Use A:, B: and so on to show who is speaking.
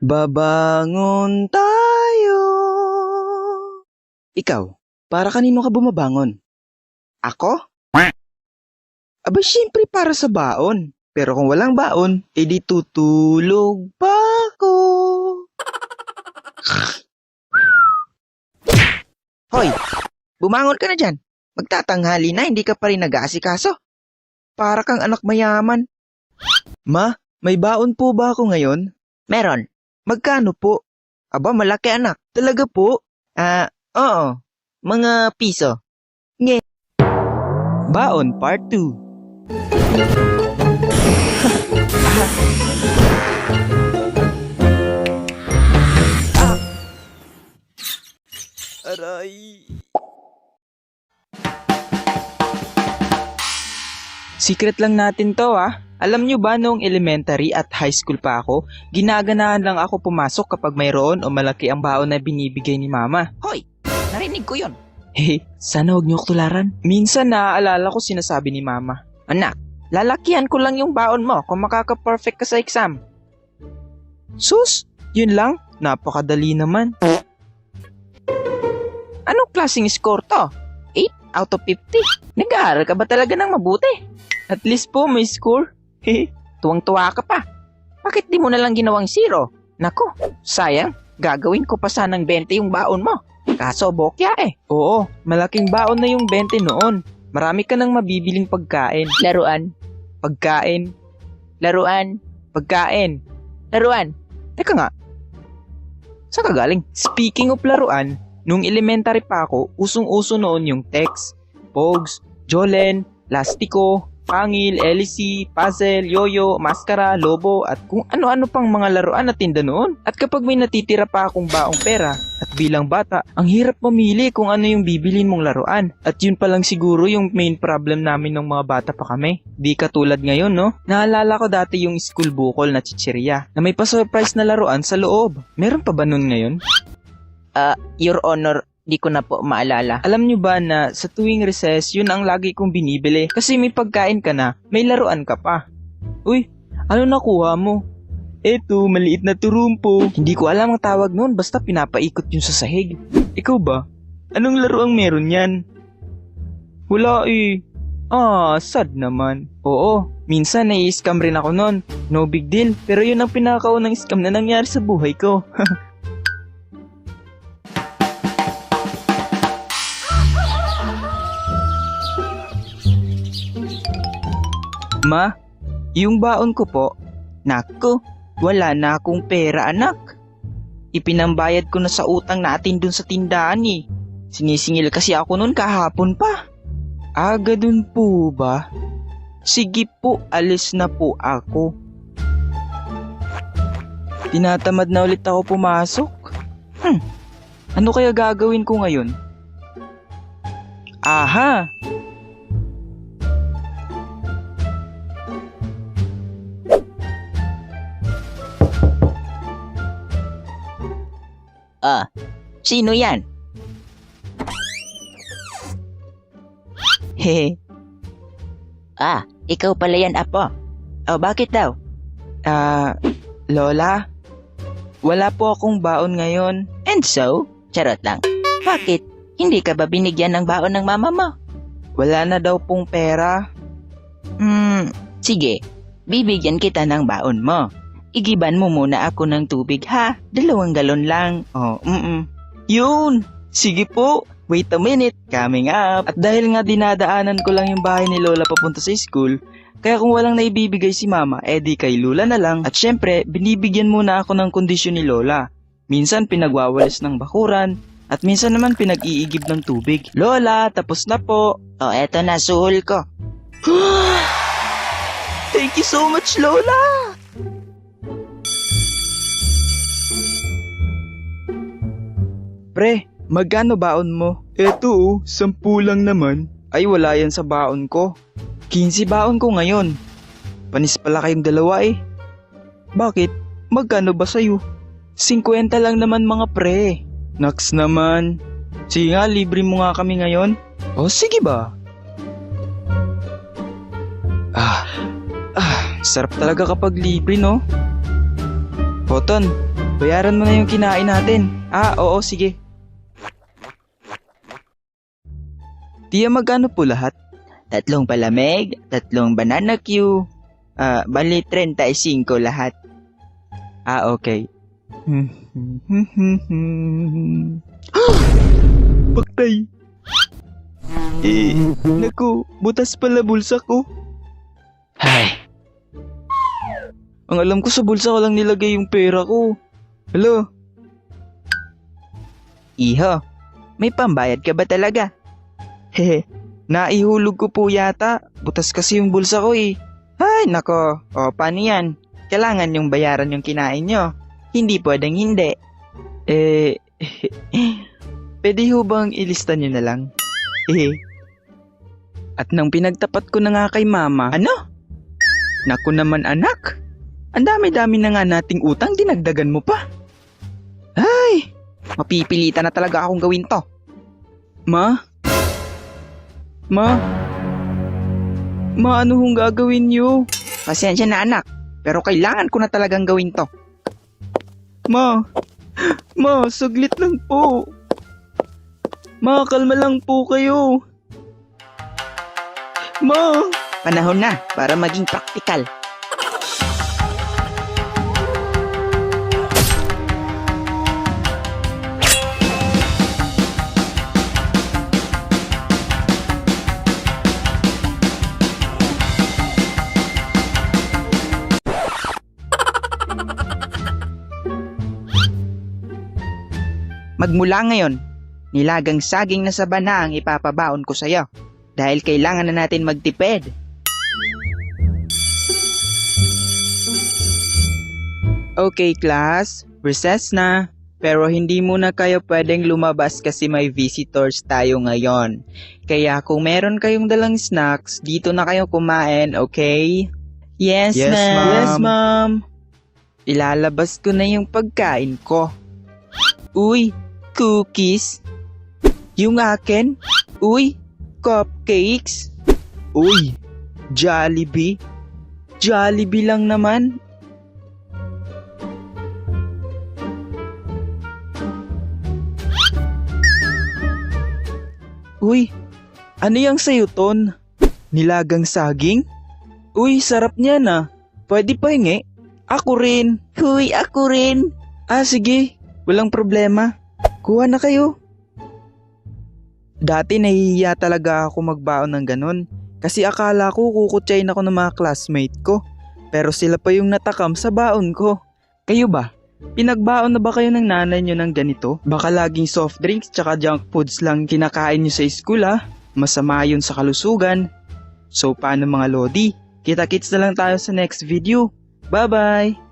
A: Babangon tayo. Ikaw, para kanino ka bumabangon? Ako? Aba, siyempre para sa baon. Pero kung walang baon, edi tutulog pa ako. Hoy, bumangon ka na dyan. Magtatanghali na, hindi ka pa rin nag-aasikaso. Para kang anak mayaman. Ma, may baon po ba ako ngayon? Meron. Magkano po? Aba, malaki anak. Talaga po? Oo. Mga piso. Nge. Baon Part 2. Aray. Secret lang natin to Alam nyo ba noong elementary at high school pa ako, ginaganahan lang ako pumasok kapag mayroon o malaki ang baon na binibigay ni mama. Hoy! Narinig ko yon. Sana huwag nyo tularan. Minsan naaalala ko sinasabi ni mama, Anak, lalakihan ko lang yung baon mo kung makaka-perfect ka sa exam. Sus! Yun lang? Napakadali naman. Anong klaseng score to? 8 out of 50? Nag-aaral ka ba talaga ng mabuti? At least po may score. Tuwang-tuwa ka pa. Bakit di mo na lang ginawang 0? Nako, sayang. Gagawin ko pa sanang 20 yung baon mo. Kaso bokya Oo, malaking baon na yung 20 noon. Marami ka nang mabibiling pagkain. Laruan. Pagkain. Laruan. Pagkain. Laruan. Teka nga. Saan ka galing? Speaking of laruan, nung elementary pa ako, usong-uso noon yung text, pogs, jolen, lastiko, pangil, LC, puzzle, yoyo, maskara, lobo, at kung ano-ano pang mga laruan na tinda noon. At kapag may natitira pa akong baong pera, at bilang bata, ang hirap mamili kung ano yung bibilin mong laruan. At yun pa lang siguro yung main problem namin nung mga bata pa kami. Di katulad ngayon, no? Naalala ko dati yung school bukol na chichirya, na may pa-surprise na laruan sa loob. Meron pa ba nun ngayon? Your Honor, di ko na po maalala. Alam nyo ba na sa tuwing recess, yun ang lagi kong binibili. Kasi may pagkain ka na, may laruan ka pa. Uy, ano nakuha mo? Eto, maliit na turumpo. Hindi ko alam ang tawag noon, basta pinapaikot yun sa sahig. Ikaw ba? Anong laruang meron yan? Wala sad naman. Oo, minsan nai-scam rin ako noon. No big deal, pero yun ang pinakaunang scam na nangyari sa buhay ko. Ma, yung baon ko po. Naku, wala na akong pera anak. Ipinambayad ko na sa utang natin dun sa tindahan Sinisingil kasi ako nun kahapon pa. Ganun po ba? Sige po, alis na po ako. Tinatamad na ulit ako pumasok. Ano kaya gagawin ko ngayon? Aha! Sino yan? Hehe. Ikaw pala yan, apo. Bakit daw? Lola, wala po akong baon ngayon. And so? Charot lang. Bakit? Hindi ka ba binigyan ng baon ng mama mo? Wala na daw pong pera. Sige. Bibigyan kita ng baon mo. Igiban mo muna ako ng tubig ha. 2 galon lang. Yun! Sige po! Wait a minute! Coming up! At dahil nga dinadaanan ko lang yung bahay ni Lola papunta sa school, kaya kung walang naibibigay si Mama, di kay Lula na lang. At syempre, binibigyan muna ako ng kondisyon ni Lola. Minsan pinagwawalis ng bakuran, at minsan naman pinag-iigib ng tubig. Lola, tapos na po! Eto na, suhol ko. Thank you so much, Lola! Pre, magkano baon mo? Eto 10 lang naman. Ay wala yan sa baon ko. 15 baon ko ngayon. Panis pala kayong dalawa Bakit? Magkano ba sa'yo? 50 lang naman mga pre. Naks naman. Sige nga, libre mo nga kami ngayon. Sige ba? Sarap talaga kapag libre, no? Poton,
B: Bayaran mo na yung kinain natin. Oo, sige. Tia, magkano po lahat?
A: 3 palamig, 3 banana Q. Bali 35 lahat.
B: Okay. Paktay. Naku, butas pala bulsa ko.
A: Ay,
B: Ang alam ko sa bulsa ko lang nilagay yung pera ko. Hello?
A: iho, may pambayad ka ba talaga?
B: Hehe, naihulog ko po yata. Butas kasi yung bulsa ko eh.
A: Ay, nako. Paano yan? Kailangan yung bayaran yung kinain nyo. Hindi pwedeng hindi.
B: Pwede ho bang ilista nyo na lang? At nang pinagtapat ko na nga kay mama,
A: Ano?
B: naku naman anak, ang dami-dami na nga nating utang, dinagdagan mo pa.
A: Ay, mapipilitan na talaga akong gawin to.
B: Ma? Ma, ano hong gagawin niyo?
A: Pasensya na anak, pero kailangan ko na talagang gawin to.
B: Ma, saglit lang po. Ma, kalma lang po kayo. Ma,
A: Panahon na para maging praktikal. Magmula ngayon, nilagang saging na saba na ang ipapabaon ko sa'yo. Dahil kailangan na natin magtipid.
B: okay class, recess na. Pero hindi muna kayo pwedeng lumabas kasi may visitors tayo ngayon. Kaya kung meron kayong dalang snacks, dito na kayo kumain, okay?
A: Yes,
B: Yes,
A: ma'am.
B: Yes, ma'am. Ilalabas ko na yung pagkain ko. Uy, cookies. Yung akin? Uy, cupcakes. Uy, Jollibee. Jollibee lang naman. Uy, ano yang sayo ton? Nilagang saging? Uy, sarap niya na. Pwede pa hingi? Ako rin.
A: Huy, ako rin.
B: Sige. Walang problema. Kuha na kayo. Dati nahihiya talaga ako magbaon ng ganun. Kasi akala ko kukutsayin ako ng mga classmate ko. Pero sila pa yung natakam sa baon ko. Kayo ba? Pinagbaon na ba kayo ng nanay nyo ng ganito? Baka laging soft drinks tsaka junk foods lang kinakain nyo sa school Masama yun sa kalusugan. So paano mga lodi? Kita-kits na lang tayo sa next video. Bye-bye!